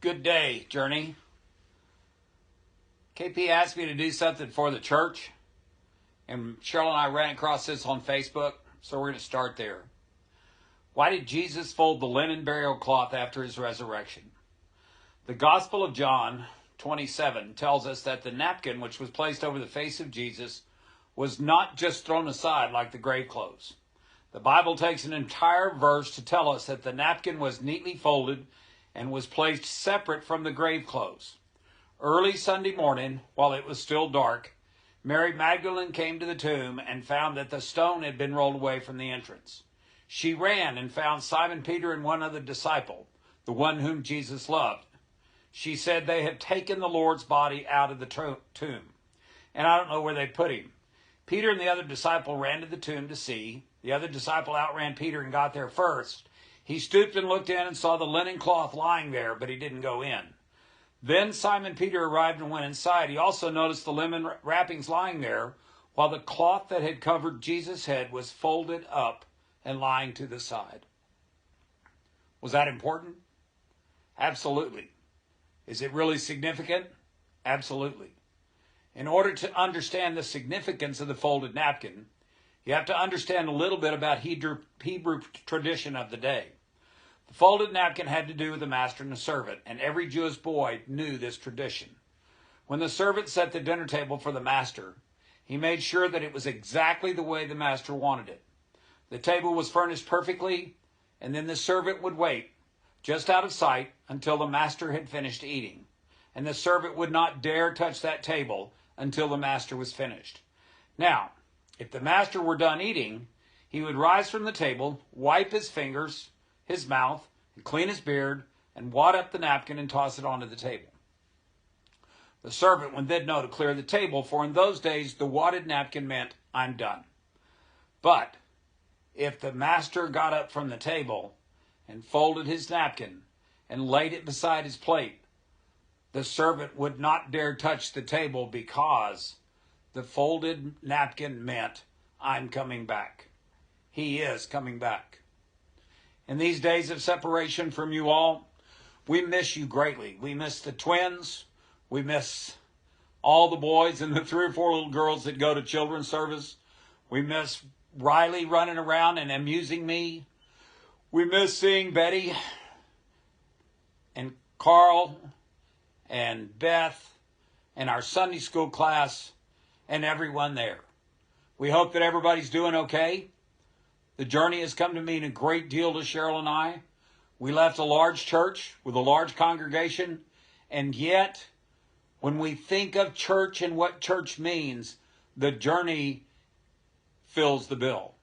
Good day, Journey. KP asked me to do something for the church, and Cheryl and I ran across this on Facebook, so we're going to start there. Why did Jesus fold the linen burial cloth after his resurrection? The Gospel of John 27 tells us that the napkin which was placed over the face of Jesus was not just thrown aside like the grave clothes. The Bible takes an entire verse to tell us that the napkin was neatly folded and was placed separate from the grave clothes. Early Sunday morning, while it was still dark, Mary Magdalene came to the tomb and found that the stone had been rolled away from the entrance. She ran and found Simon Peter and one other disciple, the one whom Jesus loved. She said they had taken the Lord's body out of the tomb, and I don't know where they put him. Peter and the other disciple ran to the tomb to see. The other disciple outran Peter and got there first. He stooped and looked in and saw the linen cloth lying there, but he didn't go in. Then Simon Peter arrived and went inside. He also noticed the linen wrappings lying there, while the cloth that had covered Jesus' head was folded up and lying to the side. Was that important? Absolutely. Is it really significant? Absolutely. In order to understand the significance of the folded napkin, you have to understand a little bit about Hebrew tradition of the day. The folded napkin had to do with the master and the servant, and every Jewish boy knew this tradition. When the servant set the dinner table for the master, he made sure that it was exactly the way the master wanted it. The table was furnished perfectly, and then the servant would wait, just out of sight, until the master had finished eating. And the servant would not dare touch that table until the master was finished. Now, if the master were done eating, he would rise from the table, wipe his fingers, his mouth, and clean his beard, and wad up the napkin and toss it onto the table. The servant would then know to clear the table, for in those days the wadded napkin meant, "I'm done." But if the master got up from the table and folded his napkin and laid it beside his plate, the servant would not dare touch the table because the folded napkin meant, "I'm coming back." He is coming back. In these days of separation from you all, we miss you greatly. We miss the twins. We miss all the boys and the 3 or 4 little girls that go to children's service. We miss Riley running around and amusing me. We miss seeing Betty and Carl and Beth and our Sunday school class and everyone there. We hope that everybody's doing okay. The journey has come to mean a great deal to Cheryl and I. We left a large church with a large congregation, and yet when we think of church and what church means, the journey fills the bill.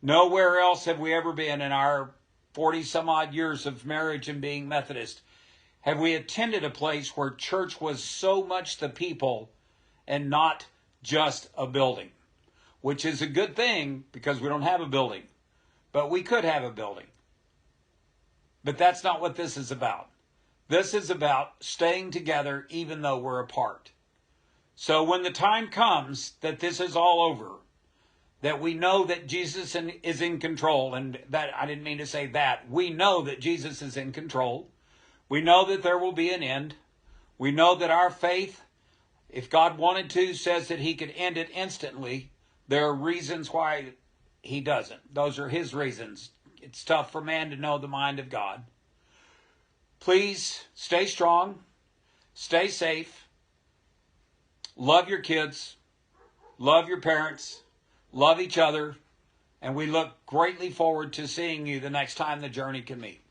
Nowhere else have we ever been in our 40 some odd years of marriage and being Methodist have we attended a place where church was so much the people and not just a building, which is a good thing because we don't have a building, but we could have a building. But that's not what this is about. This is about staying together even though we're apart. So when the time comes that this is all over, that we know that Jesus is in control, and that I didn't mean to say that. We know that Jesus is in control. We know that there will be an end. We know that our faith, if God wanted to, says that he could end it instantly. There are reasons why he doesn't. Those are his reasons. It's tough for man to know the mind of God. Please stay strong, stay safe, love your kids, love your parents, love each other, and we look greatly forward to seeing you the next time the journey can meet.